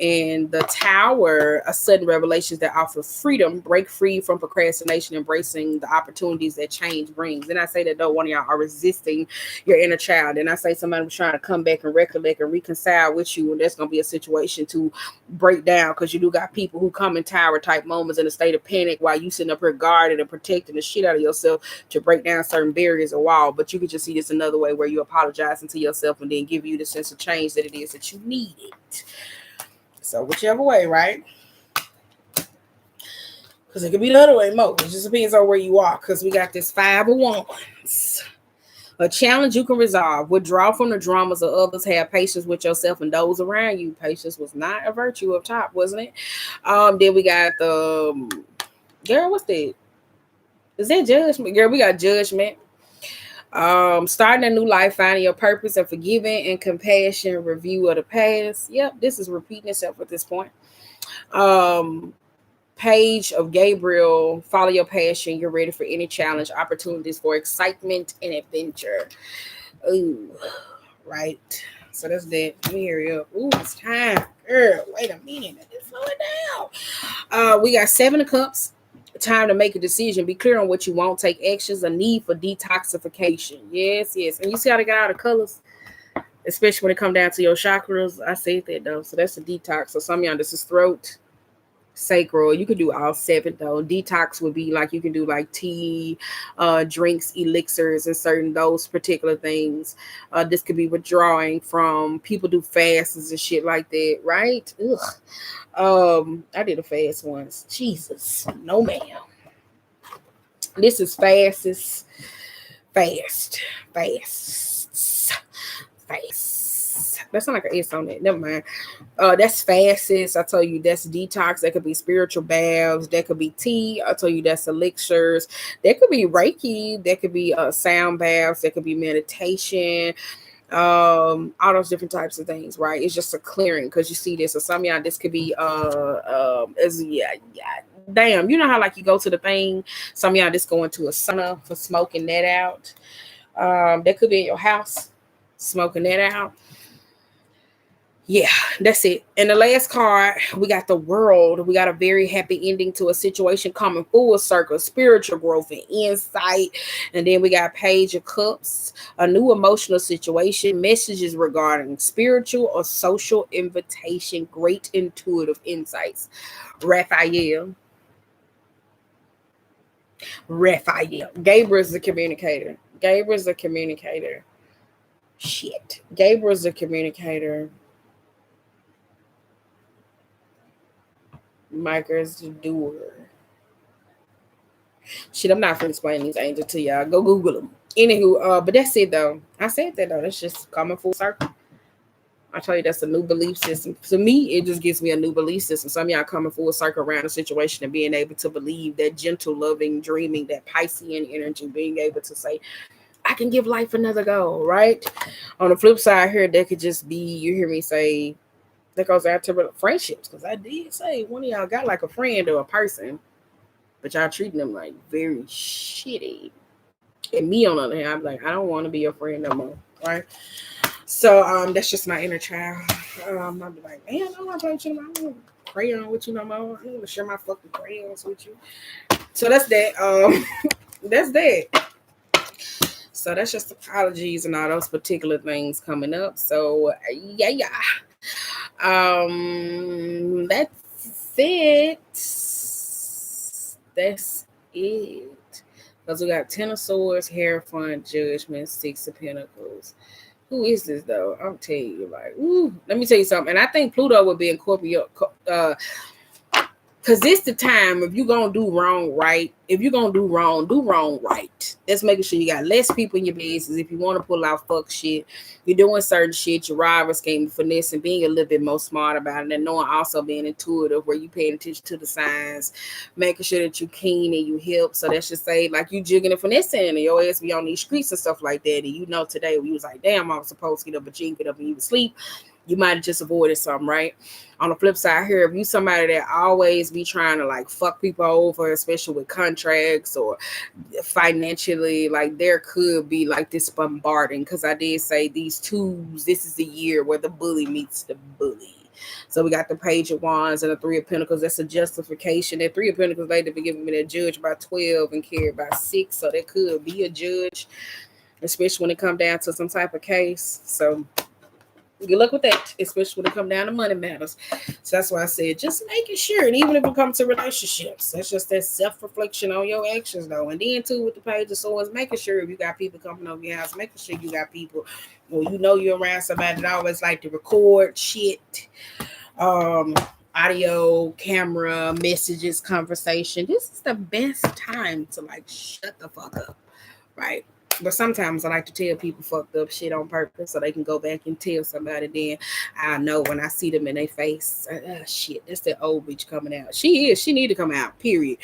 And the Tower, a sudden revelations that offer freedom, break free from procrastination, embracing the opportunities that change brings. And I say that though one of y'all are resisting your inner child. And I say somebody was trying to come back and recollect and reconcile with you, and that's going to be a situation to break down, because you do got people who come in tower type moments in a state of panic while you sitting up here guarding and protecting the shit out of yourself to break down certain barriers or wall. But you could just see this another way where you apologizing to yourself and then give you the sense of change that it is that you needed. So whichever way, right? Because it could be the other way, Mo. It just depends on where you are. Because we got this 5 of Wands. A challenge you can resolve. Withdraw from the dramas of others. Have patience with yourself and those around you. Patience was not a virtue up top, wasn't it? Then we got the girl. What's that? Is that judgment? Girl, we got judgment. Starting a new life, finding your purpose, and forgiving and compassion, review of the past. Yep, this is repeating itself at this point. Page of Gabriel, follow your passion. You're ready for any challenge, opportunities for excitement and adventure. Ooh, right. So that's that. Let me hurry up. Ooh, it's time. Girl, wait a minute. Let's slow it down. We got 7 of Cups. Time to make a decision. Be clear on what you want. Take actions. A need for detoxification. Yes. And you see how they got all the colors? Especially when it come down to your chakras. I said that though. So that's a detox. So some of y'all, this is throat, sacral. You could do all 7 though. Detox would be like you can do like tea, drinks, elixirs, and certain those particular things. This could be withdrawing from. People do fasts and shit like that, right? Ugh. I did a fast once. Jesus, no ma'am. This is fast. That's not like an S on it. Never mind. That's fastest. I told you that's detox. That could be spiritual baths. That could be tea. I told you that's elixirs. That could be Reiki. That could be sound baths. That could be meditation. All those different types of things, right? It's just a clearing, because you see this. So some of y'all, this could be damn, you know how like you go to the thing. Some of y'all just go into a sauna for smoking that out. That could be in your house, smoking that out. Yeah, that's it. And the last card, we got the World. We got a very happy ending to a situation coming full circle, spiritual growth and insight. And then we got Page of Cups, a new emotional situation, messages regarding spiritual or social invitation, great intuitive insights. Raphael. Gabriel's the communicator. Shit. Gabriel's the communicator. Micah's the doer. Shit, I'm not going to explain these angels to y'all. Go Google them. Anywho, but that's it though. I said that though. That's just coming full circle. I tell you, that's a new belief system. To me, it just gives me a new belief system. Some of y'all coming full circle around the situation and being able to believe that gentle, loving, dreaming, that Piscean energy, being able to say, I can give life another go, right? On the flip side here, that could just be, you hear me say, that goes out to friendships, because I did say one of y'all got like a friend or a person, but y'all treating them like very shitty. And me on the other hand, I'm like, I don't want to be your friend no more, right? So that's just my inner child. I'll be like, man, I don't want to play with you. I don't want to crayon with you no more. I don't want to share my fucking crayons with you. So that's that. That's that. So that's just apologies and all those particular things coming up. So yeah. That's it. That's it. Because we got Ten of Swords, Hierophant, Judgment, Six of Pentacles. Who is this though? I'll tell you, like, ooh, let me tell you something. And I think Pluto would be in Scorpio, because this the time if you're gonna do wrong right. If you're gonna do wrong right. That's making sure you got less people in your business. If you want to pull out fuck shit, you're doing certain shit, your rivals came finesse and being a little bit more smart about it, and knowing also being intuitive where you paying attention to the signs, making sure that you keen and you help. So that's just say like you jigging and finessing and your ass be on these streets and stuff like that. And you know today we was like, damn, I was supposed to get up, but you didn't get up and you was asleep. You might have just avoided something, right? On the flip side here, if you somebody that always be trying to like fuck people over, especially with contracts or financially, like there could be like this bombarding. Because I did say these twos, this is the year where the bully meets the bully. So we got the Page of Wands and the Three of Pentacles. That's a justification. That Three of Pentacles later be giving me that judge by 12 and carried by 6. So that could be a judge, especially when it come down to some type of case. So good luck with that, especially when it come down to money matters. So that's why I said just making sure. And even if it comes to relationships, that's just that self-reflection on your actions though. And then too with the Page of Swords, making sure if you got people coming over your house, making sure you got people, well, you know you're around somebody that always like to record shit, audio, camera, messages, conversation. This is the best time to like shut the fuck up, right? But sometimes I like to tell people fucked up shit on purpose so they can go back and tell somebody. Then I know when I see them in their face, shit, that's that old bitch coming out. She need to come out, period.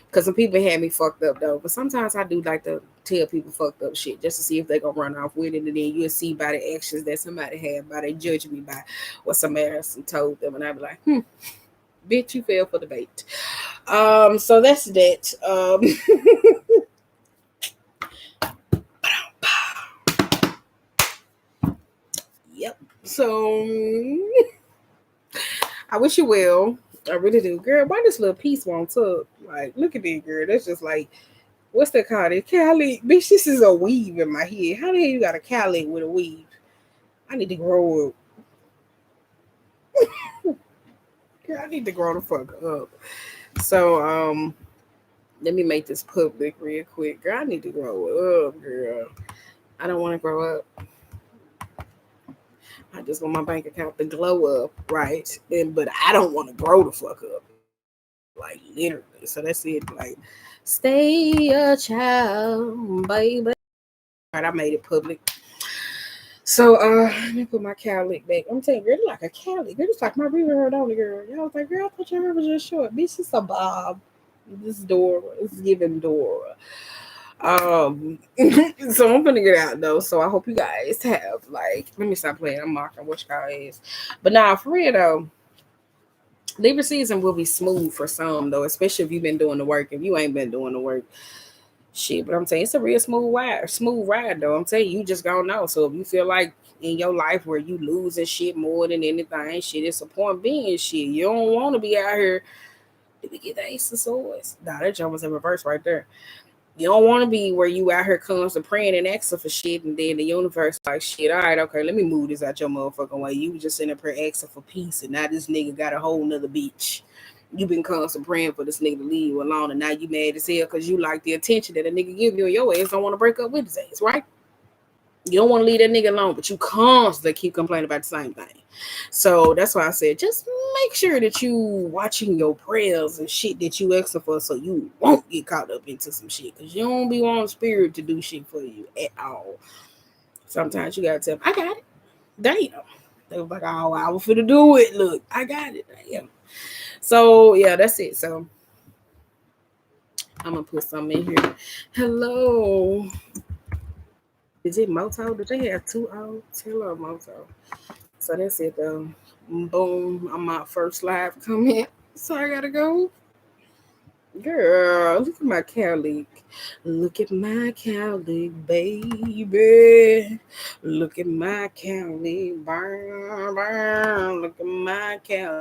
Because some people had me fucked up though. But sometimes I do like to tell people fucked up shit just to see if they gonna run off with it. And then you'll see by the actions that somebody had, by they judging me by what somebody else told them. And I be like, bitch, you fell for the bait. So that's that. Yep. So I wish you well. I really do. Girl, why this little piece won't up? Like, look at it, girl. That's just like, what's that called? A Cali? Bitch, this is a weave in my head. How the hell you got a Cali with a weave? I need to grow up. Girl, I need to grow the fuck up. So, let me make this public real quick. Girl, I need to grow up, girl. I don't want to grow up. I just want my bank account to glow up, right? But I don't want to grow the fuck up. Like literally. So that's it. Like, stay a child, baby. All right, I made it public. So let me put my cow lick back. I'm telling you, girl, like a cow lick. Girl, it's like my reverb on the girl. Y'all was like, girl, I thought your hair was just short. Bitch, it's a bob. This is Dora. It's giving Dora. So I'm gonna get out though. So I hope you guys have like. Let me stop playing. I'm marking what y'all is. But nah, for real though. Libra season will be smooth for some though, especially if you've been doing the work. If you ain't been doing the work, shit. But I'm saying it's a real smooth ride though. I'm telling you, you just gonna know. So if you feel like in your life where you losing shit more than anything, shit, it's a point being shit. You don't want to be out here. Did we get the Ace of Swords? Nah, that jump was in reverse right there. You don't want to be where you out here constantly praying and asking for shit, and then the universe like shit. All right, okay, let me move this out your motherfucking way. You was just in a prayer asking for peace, and now this nigga got a whole nother bitch. You been constantly praying for this nigga to leave you alone, and now you mad as hell because you like the attention that a nigga give you, and your ass don't want to break up with his ass, right? You don't want to leave that nigga alone, but you constantly keep complaining about the same thing. So that's why I said, just make sure that you watching your prayers and shit that you asking for, so you won't get caught up into some shit. Because you don't be wanting spirit to do shit for you at all. Sometimes you gotta tell them, I got it. Damn. They was like, oh, I was finna do it. Look, I got it. Damn. So yeah, that's it. So I'm gonna put something in here. Hello. Is it Moto? Did they have two O's? Hello, Moto. So that's it though. Boom. I'm my first live comment. So I gotta go. Girl, look at my cow leak. Look at my cow leak, baby. Look at my cow leak. Burn, burn. Look at my cow